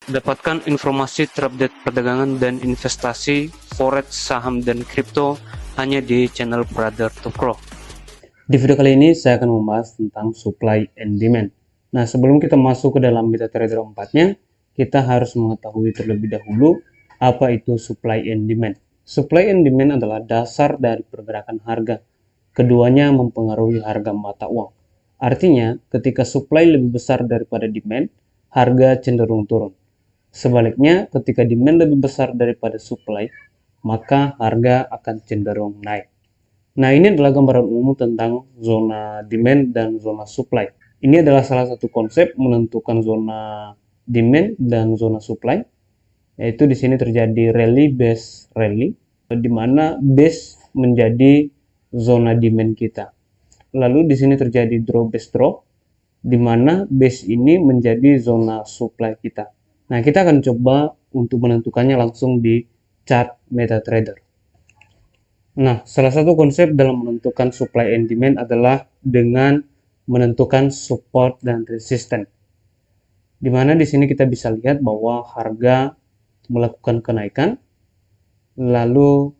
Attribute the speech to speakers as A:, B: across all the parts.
A: Dapatkan informasi terupdate perdagangan dan investasi, forex, saham, dan kripto hanya di channel Brother to Pro. Di video kali ini saya akan membahas tentang supply and demand. Nah, sebelum kita masuk ke dalam MetaTrader 4-nya, kita harus mengetahui terlebih dahulu apa itu supply and demand. Supply and demand adalah dasar dari pergerakan harga. Keduanya mempengaruhi harga mata uang. Artinya, ketika supply lebih besar daripada demand, harga cenderung turun. Sebaliknya, ketika demand lebih besar daripada supply, maka harga akan cenderung naik. Nah, ini adalah gambaran umum tentang zona demand dan zona supply. Ini adalah salah satu konsep menentukan zona demand dan zona supply, yaitu di sini terjadi rally base rally, di mana base menjadi zona demand kita. Lalu di sini terjadi drop base drop, di mana base ini menjadi zona supply kita. Nah, kita akan coba untuk menentukannya langsung di chart MetaTrader. Nah, salah satu konsep dalam menentukan supply and demand adalah dengan menentukan support dan resistance. Di mana di sini kita bisa lihat bahwa harga melakukan kenaikan, lalu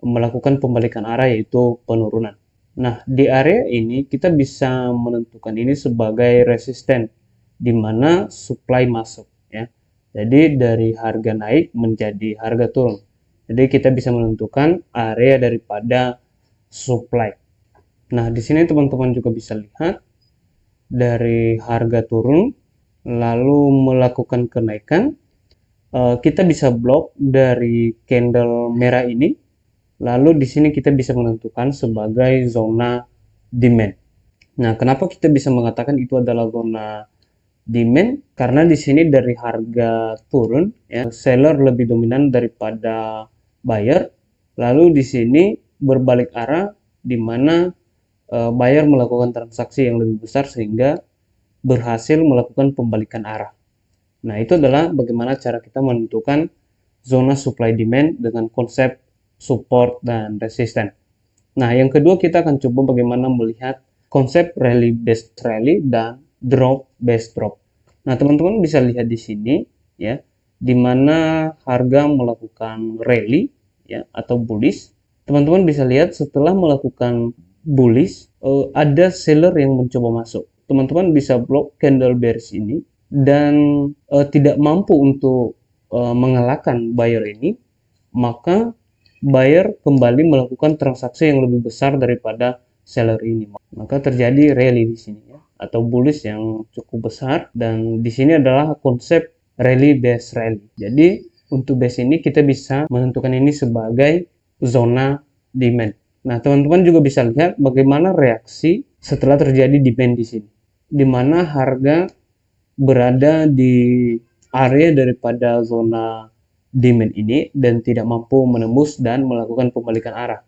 A: melakukan pembalikan arah yaitu penurunan. Nah, di area ini kita bisa menentukan ini sebagai resisten, di mana supply masuk. Ya. Jadi dari harga naik menjadi harga turun. Jadi kita bisa menentukan area daripada supply. Nah, di sini teman-teman juga bisa lihat dari harga turun lalu melakukan kenaikan, kita bisa blok dari candle merah ini. Lalu di sini kita bisa menentukan sebagai zona demand. Nah, kenapa kita bisa mengatakan itu adalah zona demand? Karena di sini dari harga turun, ya, seller lebih dominan daripada buyer. Lalu di sini berbalik arah, di mana buyer melakukan transaksi yang lebih besar sehingga berhasil melakukan pembalikan arah. Nah, itu adalah bagaimana cara kita menentukan zona supply demand dengan konsep support dan resistance. Nah, yang kedua kita akan coba bagaimana melihat konsep rally based rally dan drop based drop. Nah, teman-teman bisa lihat di sini ya, di mana harga melakukan rally ya atau bullish. Teman-teman bisa lihat setelah melakukan bullish, ada seller yang mencoba masuk. Teman-teman bisa blok candle bearish ini dan tidak mampu untuk mengalahkan buyer ini, maka buyer kembali melakukan transaksi yang lebih besar daripada seller ini. Maka terjadi rally di sini ya, atau bullish yang cukup besar, dan di sini adalah konsep rally base rally. Jadi untuk base ini kita bisa menentukan ini sebagai zona demand. Nah, teman-teman juga bisa lihat bagaimana reaksi setelah terjadi demand di sini, di mana harga berada di area daripada zona demand ini dan tidak mampu menembus dan melakukan pembalikan arah.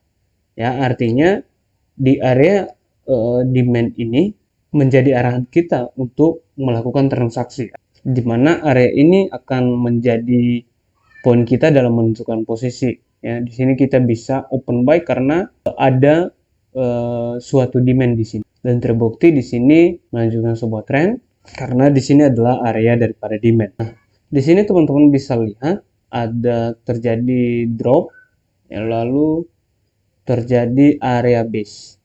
A: Ya, artinya di area demand ini menjadi arahan kita untuk melakukan transaksi, di mana area ini akan menjadi poin kita dalam menentukan posisi. Ya, di sini kita bisa open buy karena ada suatu demand di sini, dan terbukti di sini melanjutkan sebuah trend karena di sini adalah area daripada demand. Nah, di sini teman-teman bisa lihat ada terjadi drop, ya, lalu terjadi area base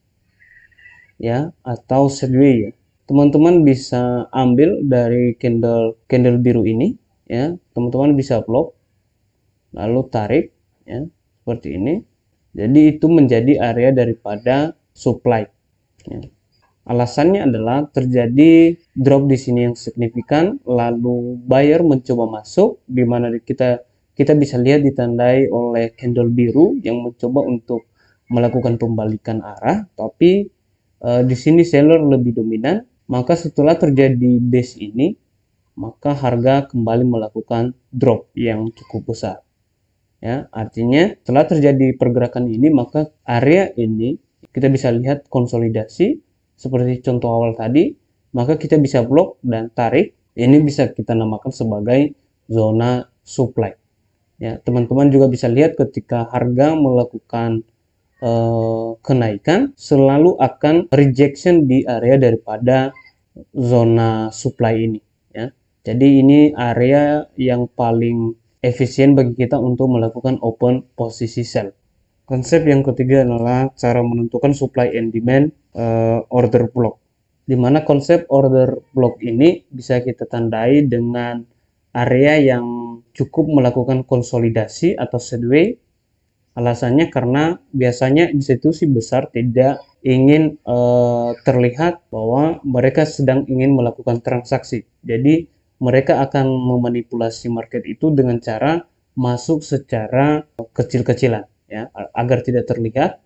A: ya atau sideways ya. Teman-teman bisa ambil dari candle biru ini ya, teman-teman bisa blok lalu tarik ya seperti ini. Jadi itu menjadi area daripada supply ya. Alasannya adalah terjadi drop di sini yang signifikan, lalu buyer mencoba masuk, di mana kita bisa lihat ditandai oleh candle biru yang mencoba untuk melakukan pembalikan arah, tapi di sini seller lebih dominan. Maka setelah terjadi base ini, maka harga kembali melakukan drop yang cukup besar. Ya, artinya setelah terjadi pergerakan ini, maka area ini kita bisa lihat konsolidasi seperti contoh awal tadi, maka kita bisa blok dan tarik. Ini bisa kita namakan sebagai zona supply. Ya, teman-teman juga bisa lihat ketika harga melakukan kenaikan, selalu akan rejection di area daripada zona supply ini. Ya, Jadi ini area yang paling efisien bagi kita untuk melakukan open posisi sell. Konsep yang ketiga adalah cara menentukan supply and demand order block. Di mana konsep order block ini bisa kita tandai dengan area yang cukup melakukan konsolidasi atau sideways. Alasannya karena biasanya institusi besar tidak ingin terlihat bahwa mereka sedang ingin melakukan transaksi. Jadi mereka akan memanipulasi market itu dengan cara masuk secara kecil-kecilan, ya, agar tidak terlihat.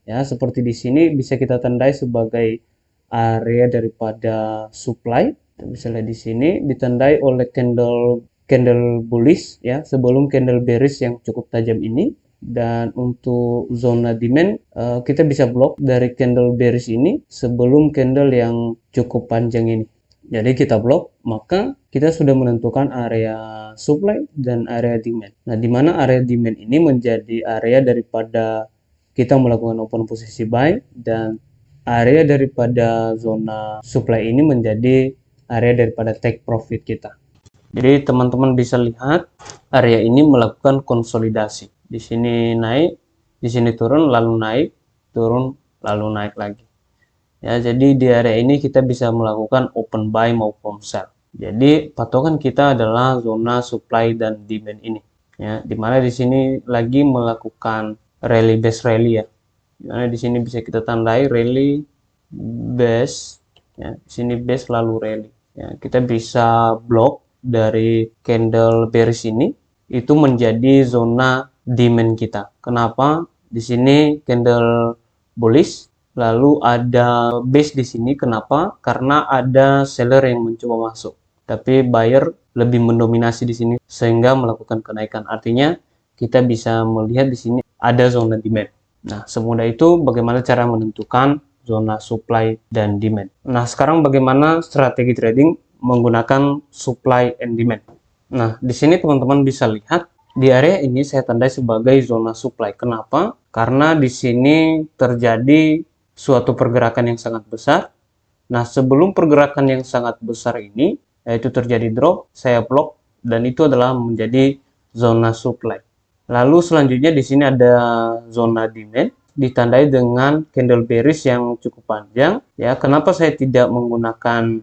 A: Ya, seperti di sini bisa kita tandai sebagai area daripada supply. Misalnya di sini ditandai oleh candle bullish, ya, sebelum candle bearish yang cukup tajam ini. Dan untuk zona demand kita bisa blok dari candle bearish ini sebelum candle yang cukup panjang ini. Jadi kita blok, maka kita sudah menentukan area supply dan area demand. Nah, di mana area demand ini menjadi area daripada kita melakukan open posisi buy, dan area daripada zona supply ini menjadi area daripada take profit kita. Jadi teman-teman bisa lihat area ini melakukan konsolidasi. Di sini naik, di sini turun, lalu naik, turun, lalu naik lagi. Ya, jadi di area ini kita bisa melakukan open buy maupun sell. Jadi patokan kita adalah zona supply dan demand ini. Ya, dimana di sini lagi melakukan rally base rally, ya. Dimana di sini bisa kita tandai rally base. Ya, di sini base lalu rally. Ya, kita bisa blok dari candle bearish ini itu menjadi zona demand kita. Kenapa? Di sini candle bullish. Lalu ada base di sini, kenapa? Karena ada seller yang mencoba masuk, tapi buyer lebih mendominasi di sini sehingga melakukan kenaikan. Artinya kita bisa melihat di sini ada zona demand. Nah, semudah itu bagaimana cara menentukan zona supply dan demand. Nah, sekarang bagaimana strategi trading menggunakan supply and demand. Nah, di sini teman-teman bisa lihat di area ini saya tandai sebagai zona supply. Kenapa? Karena di sini terjadi suatu pergerakan yang sangat besar. Nah, sebelum pergerakan yang sangat besar ini, yaitu terjadi drop, saya blok, dan itu adalah menjadi zona supply. Lalu selanjutnya di sini ada zona demand, ditandai dengan candle bearish yang cukup panjang. Ya, kenapa saya tidak menggunakan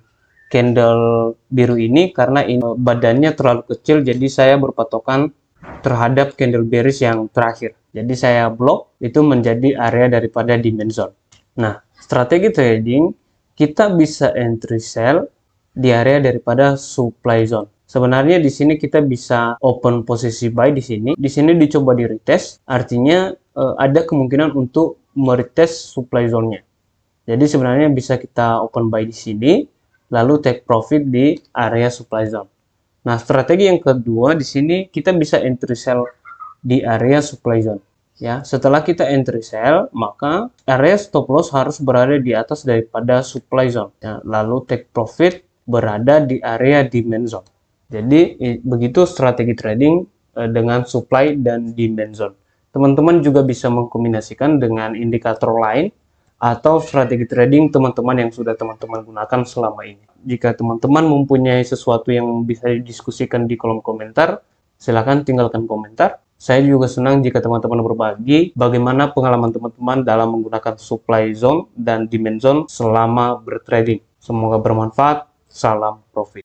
A: candle biru ini? Karena ini badannya terlalu kecil, jadi saya berpatokan terhadap candle bearish yang terakhir. Jadi saya blok, itu menjadi area daripada demand zone. Nah, strategi trading kita bisa entry sell di area daripada supply zone. Sebenarnya di sini kita bisa open posisi buy di sini. Di sini dicoba di retest, artinya ada kemungkinan untuk meretest supply zone-nya. Jadi sebenarnya bisa kita open buy di sini, lalu take profit di area supply zone. Nah, strategi yang kedua di sini kita bisa entry sell di area supply zone. Ya, setelah kita entry sell, maka area stop loss harus berada di atas daripada supply zone. Ya, lalu take profit berada di area demand zone. Jadi begitu strategi trading dengan supply dan demand zone. Teman-teman juga bisa mengkombinasikan dengan indikator lain atau strategi trading teman-teman yang sudah teman-teman gunakan selama ini. Jika teman-teman mempunyai sesuatu yang bisa didiskusikan di kolom komentar, silakan tinggalkan komentar. Saya juga senang jika teman-teman berbagi bagaimana pengalaman teman-teman dalam menggunakan supply zone dan demand zone selama bertrading. Semoga bermanfaat. Salam profit.